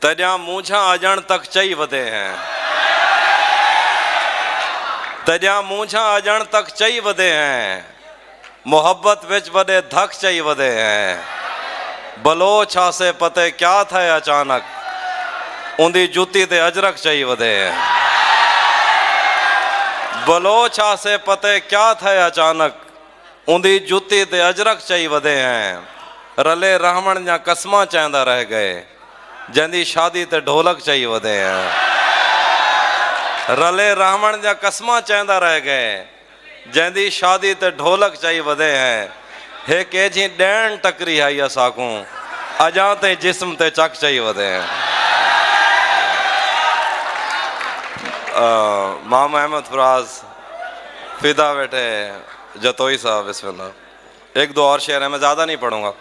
तॾहिं मूंझां अजण तक चई वधे हैं, तॾहिं मूंझां अजण तक चई वधे हैं, मोहब्बत विच वॾे धक चई वधे हैं। बलोच आसे पते क्या थे अचानक, उंदी जुती ते अजरक चई वधे हैं। बलोच आसे पते क्या थे अचानक, उंदी जुती ते अजरक चई वधे हैं। रले रहमण जा कसमां चवंदा रह गए, जंहिंजी शादी ते ढोलक चई वधे हैं। रले रहमण जा कसमां चवंदा रह गए, जंहिंजी शादी ते ढोलक चई वधे हैं। हे कंहिंजी ॾियण टकरी आई असांखूं, अजां ते जिस्म ते चक चई वधे हैं। माम अहमद फराज फिदा बैठे जतोई साहब, बिस्मिल्लाह। एक दो और शेर है, मैं ज़्यादा नहीं पढ़ूंगा।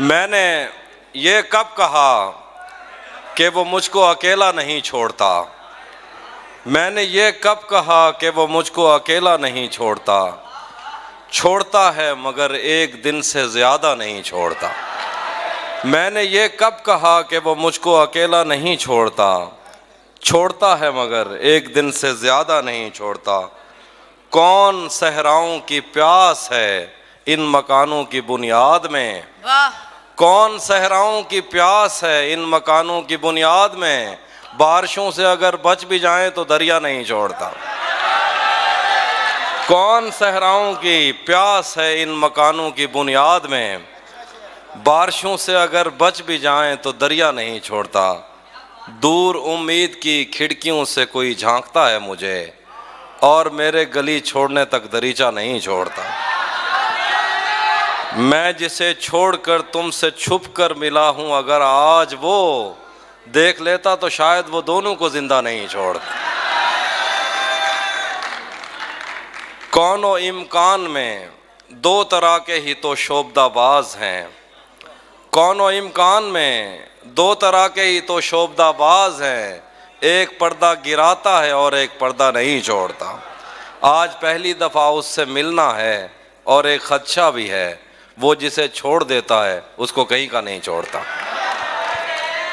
मैंने ये कब कहा कि वो मुझको अकेला नहीं छोड़ता, मैंने ये कब कहा कि वो मुझको अकेला नहीं छोड़ता, छोड़ता है मगर एक दिन से ज़्यादा नहीं छोड़ता। मैंने ये कब कहा कि वो मुझको अकेला नहीं छोड़ता, छोड़ता है मगर एक दिन से ज़्यादा नहीं छोड़ता। कौन सहराओं की प्यास है इन मकानों की बुनियाद में, कौन सहराओं की प्यास है इन मकानों की बुनियाद में, बारिशों से अगर बच भी जाएं तो दरिया नहीं छोड़ता। कौन सहराओं की प्यास है इन मकानों की बुनियाद में, बारिशों से अगर बच भी जाएं तो दरिया नहीं छोड़ता। दूर उम्मीद की खिड़कियों से कोई झांकता है मुझे, और मेरे गली छोड़ने तक दरीचा नहीं छोड़ता। मैं जिसे छोड़कर तुमसे छुप कर मिला हूं, अगर आज वो देख लेता तो शायद वो दोनों को जिंदा नहीं छोड़ता। कौनो इम्कान में दो तरह के ही तो शोबदाबाज हैं, कौनो इम्कान में दो तरह के ही तो शोबदाबाज हैं, एक पर्दा गिराता है और एक पर्दा नहीं छोड़ता। आज पहली दफ़ा उससे मिलना है और एक खदशा भी है, वो जिसे छोड़ देता है उसको कहीं का नहीं छोड़ता।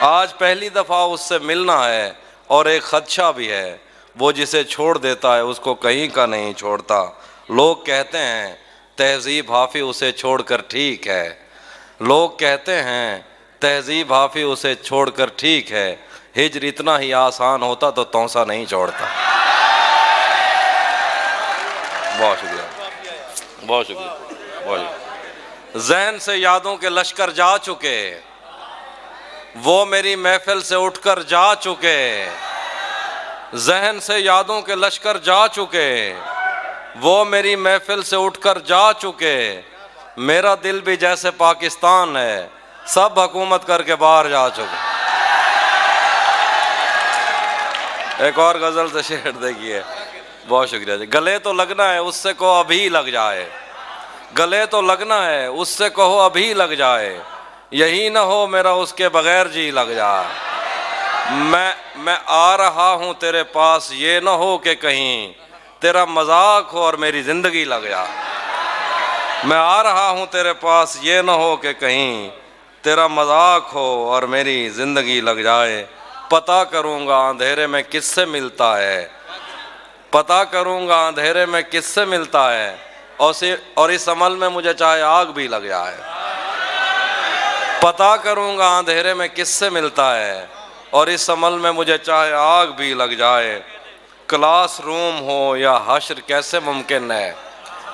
आज पहली दफ़ा उससे मिलना है और एक खदशा भी है, वो जिसे छोड़ देता है उसको कहीं का नहीं छोड़ता। लोग कहते हैं तहज़ीब हाफ़ी उसे छोड़कर ठीक है, लोग कहते हैं तहज़ीब हाफ़ी उसे छोड़कर ठीक है, हिज्र इतना ही आसान होता तो तौसा नहीं छोड़ता। बहुत शुक्रिया, बहुत शुक्रिया, बहुत शुक्रिया। ज़हन से यादों के लश्कर जा चुके, वो मेरी महफिल से उठकर जा चुके। ज़हन से यादों के लश्कर जा चुके, वो मेरी महफिल से उठकर जा चुके। मेरा दिल भी जैसे पाकिस्तान है, सब हुकूमत करके बाहर जा चुके। एक और गज़ल से शेर देखिए। बहुत शुक्रिया जी। गले तो लगना है उससे कहो अभी लग जाए, गले तो लगना है उससे कहो अभी लग जाए, यही ना हो मेरा उसके बगैर जी लग जाए। मैं आ रहा हूँ तेरे पास, ये ना हो कि कहीं तेरा मजाक हो और मेरी ज़िंदगी लग जाए। मैं आ रहा हूँ तेरे पास, ये ना हो कि कहीं तेरा मजाक हो और मेरी ज़िंदगी लग जाए। पता करूँगा अंधेरे में किससे मिलता है, पता करूँगा अंधेरे में किससे मिलता है, और इस अमल में मुझे चाहे आग भी लग जाए। पता करूँगा अंधेरे में किससे मिलता है, और इस अमल में मुझे चाहे आग भी लग जाए। क्लास रूम हो या हश्र कैसे मुमकिन है,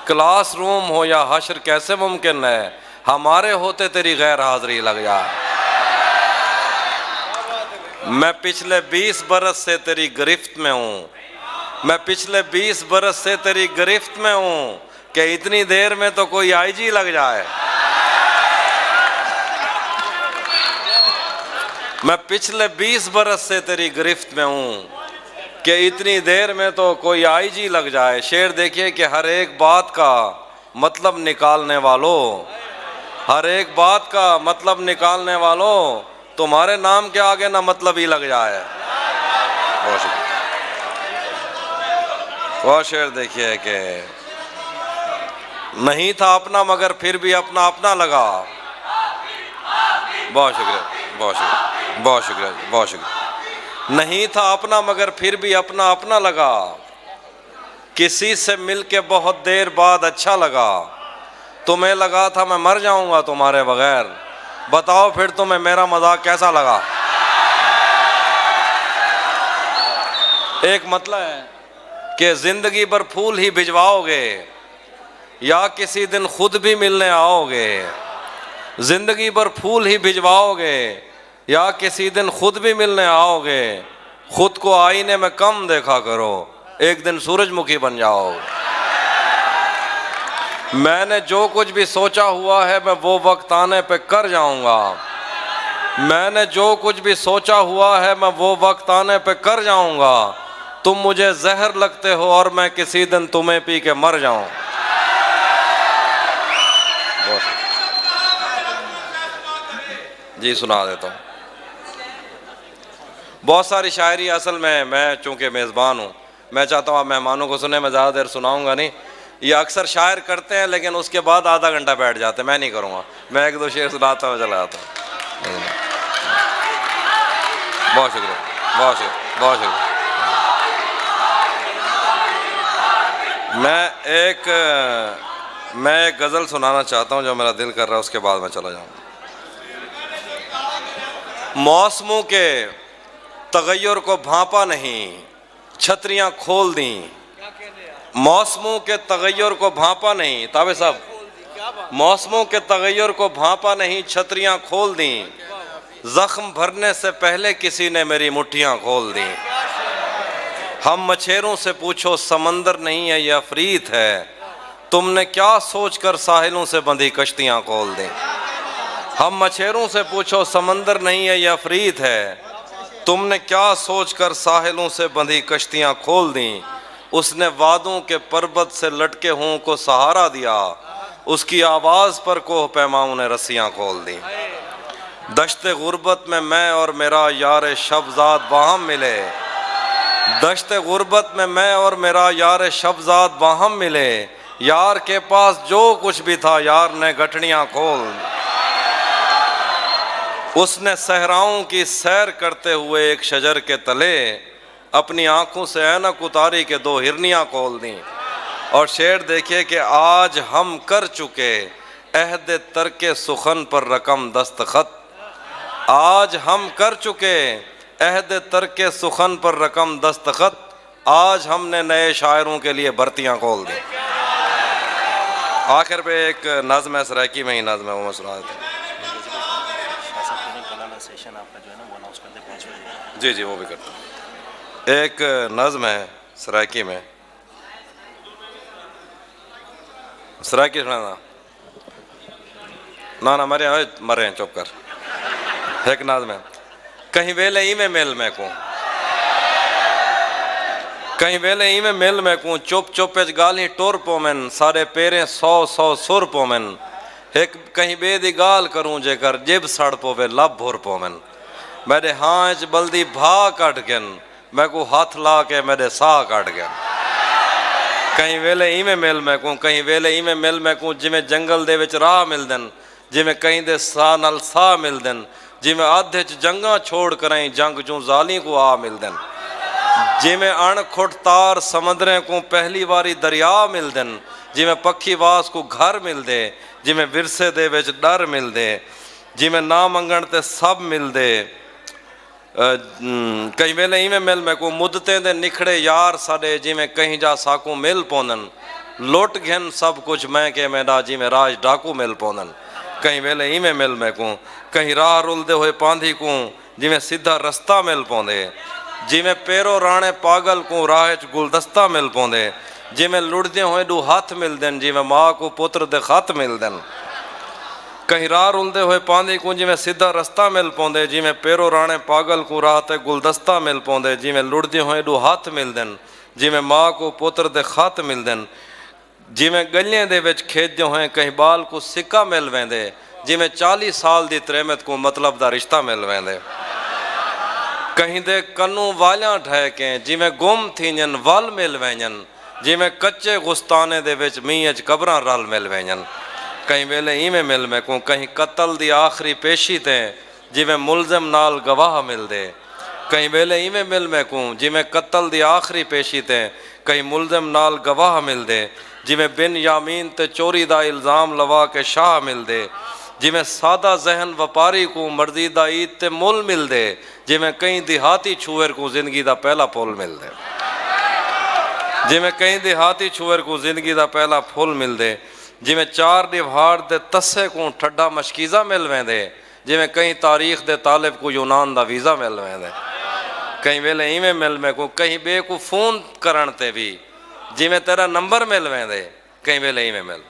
क्लास रूम हो या हश्र कैसे मुमकिन है, हमारे होते तेरी गैर हाज़िरी लग जाए। मैं पिछले 20 बरस से तेरी गिरफ्त में हूँ, मैं पिछले 20 बरस से तेरी गिरफ्त में हूँ, कि इतनी देर में तो कोई आईजी लग जाए। मैं पिछले 20 बरस से तेरी गिरफ्त में हूँ, कि इतनी देर में तो कोई आईजी लग जाए। शेर देखिए कि हर एक बात का मतलब निकालने वालों, हर एक बात का मतलब निकालने वालों, तुम्हारे नाम के आगे ना मतलब ही लग जाए। वो शेर देखिए कि नहीं था अपना मगर फिर भी अपना अपना लगा। बहुत शुक्रिया, बहुत शुक्रिया। बहुत शुक्रिया जी, बहुत शुक्रिया। नहीं था अपना मगर फिर भी अपना अपना लगा, किसी से मिलके बहुत देर बाद अच्छा लगा। तुम्हें लगा था मैं मर जाऊंगा तुम्हारे बगैर, बताओ फिर तुम्हें मेरा मजाक कैसा लगा। एक मतलब है कि जिंदगी भर फूल ही भिजवाओगे या किसी दिन खुद भी मिलने आओगे। जिंदगी भर फूल ही भिजवाओगे या किसी दिन खुद भी मिलने आओगे। खुद को आईने में कम देखा करो, एक दिन सूरजमुखी बन जाओगे। मैंने जो कुछ भी सोचा हुआ है मैं वो वक्त आने पे कर जाऊंगा। मैंने जो कुछ भी सोचा हुआ है मैं वो वक्त आने पे कर जाऊंगा। तुम मुझे जहर लगते हो और मैं किसी दिन तुम्हें पी के मर जाऊं। जी सुना देता हूँ। बहुत सारी शायरी असल में मैं चूंकि मेज़बान हूँ, मैं चाहता हूँ आप मेहमानों को सुने, मैं ज़्यादा देर सुनाऊंगा नहीं। ये अक्सर शायर करते हैं लेकिन उसके बाद आधा घंटा बैठ जाते हैं, मैं नहीं करूँगा। मैं एक दो शेर सुनाता हूँ, चला जाता हूँ। बहुत शुक्रिया, बहुत शुक्रिया, बहुत शुक्रिया। मैं एक गज़ल सुनाना चाहता हूँ जो मेरा दिल कर रहा है, उसके बाद मैं चला जाऊँगा। मौसमों के तगय्युर को भांपा नहीं, छतरियाँ खोल दी। मौसमों के तगय्युर को भांपा नहीं, ताबे साहब, मौसमों के तगय्युर को भांपा नहीं, छतरियाँ खोल दी। जख्म भरने से पहले किसी ने मेरी मुट्ठियाँ खोल दी। हम मछेरों से पूछो समंदर नहीं है ये अफरीत है, तुमने क्या सोचकर साहिलों से बंधी कश्तियाँ खोल दी। हम मछेरों से पूछो समंदर नहीं है ये अफरीत है, तुमने क्या सोचकर साहिलों से बंधी कश्तियाँ खोल दी। उसने वादों के पर्वत से लटके हों को सहारा दिया, उसकी आवाज़ पर कोह पैमाओं ने रस्सियाँ खोल दी। दश्ते गुर्बत में मैं और मेरा यार शबजाद बाहम मिले, दश्ते गुर्बत में मैं और मेरा यार शबजाद बाहम मिले। यार के पास जो कुछ भी था यार ने गठड़ियाँ खोल। उसने सहराओं की सैर करते हुए एक शजर के तले अपनी आंखों से ऐनक उतारी के दो हिरनियाँ खोल दी। और शेर देखिए कि आज हम कर चुके अहद तरके सुखन पर रकम दस्तखत। आज हम कर चुके अहद तरके सुखन पर रकम दस्तखत, आज हमने नए शायरों के लिए भर्तियाँ खोल दी। आखिर पे एक नज़्म है, सराकी में ही नज़्म है, वो मैं सुना देता हूँ। जी जी वो भी करता हूँ। एक नज़्म है सराकी में, सराकी सुना ना ना मरे मरे हैं, चुप कर। एक नज़्म है, कहीं वेले ही में मेल में को, कहीं वेले ही में मेल में को, चुप चुप गाली टोर पोमन, सारे पेरे सौ सौ सुर पोमन। एक कहीं बेदी गाल करूं जेकर जिब सड़ पोवे लब भोर पोमन। मेरे हाँ च बल्दी भा कट गन, मैं को हाथ ला के मेरे साह कट गन। कहीं वेले इवें मिल मैं को, कहीं वेले इवें मिल मैं को, जिमें जंगल दे विच राह मिलदन, जिमें कहीं दे साह नाल साह मिलदन, जिमें आधे च जंगा छोड़ कराई जंग चूं जाली को आ मिलदन। जिमें अणखुट तार समंदरें को पहली बारी दरिया मिलदन, जिमें पक्षी वास को घर मिलदे, जिमें विरसे दे विच डर मिलदे, जिमें ना मंगण ते सब मिलदे। कई वेले इवें मिल मैं को, मुद्दतें दे निखड़े यार साडे, जिमें कहीं जा साकू मिल पौंदन। लुट घिन सब कुछ मैं के मेरा, जिमें राज डाकू मिल पौंदन। कहीं वेले इवें मिल मैं को, कहीं राह रुलदे हुए पांधी को, जिमें सीधा रस्ता मिल पौंदे, जिमें पेरो राणे पागल को राह च गुलदस्ता मिल पौंदे, जिमें लुड़दे हुए दू हाथ मिलदन, जिमें माँ को पुत्र दे खत मिलदन। कहीं राह रुलदे हुए पांधी को, जिमें सीधा रस्ता मिल पौंदे, जिमें पेरो राणे पागल को राह ते गुलदस्ता मिल पौंदे, जिमें लुड़दे हुए दू हाथ मिलदन, जिमें माँ को पुत्र दे खत मिलदन। जिमें गलियां दे विच खेददे होए कहीं बाल को सिक्का मिल वेंदे, जिमें 40 साल दी त्रेमत को मतलब दा रिश्ता मिल वेंदे। कहीं दे कन्नू वालियां ठह के, जिमें गुम थींजन वल मिल वैंजन, जिमें कच्चे गुस्ताने दे विच मींह च कबरां रल मिल वैंजन। कहीं वेले इवें मिल मैं को, कहीं कत्ल दी आखिरी पेशी ते, जिमें मुलजिम नाल गवाह मिलदे। कई वेले इवें मिल मैं को जिमें कत्ल दी आखिरी पेशी ते कई मुलजिम नाल गवाह मिलदे। जिमें बिन यामीन ते चोरी दा इल्ज़ाम लवा के शाह मिलदे। जिमें सादा जहन व्यापारी को मर्जी दा ईद ते मुल मिलदे। जिमें कई देहाती छुअर को जिंदगी दा पहला पुल मिलदे। जिमें कई देहाती छुअर को जिंदगी दा पहला फुल मिलदे। जिमें चार दिवार दे तस्से को ठड्डा मशकीज़ा मिल वेंदे। जिमें कई तारीख दे तालिब को यूनान दा वीज़ा मिल वेंदे। कई वेले इवें मिल में को कहीं बे को फोन करण ते भी जिमें तेरा नंबर मिल वेंदे। कई वेले इवें मिल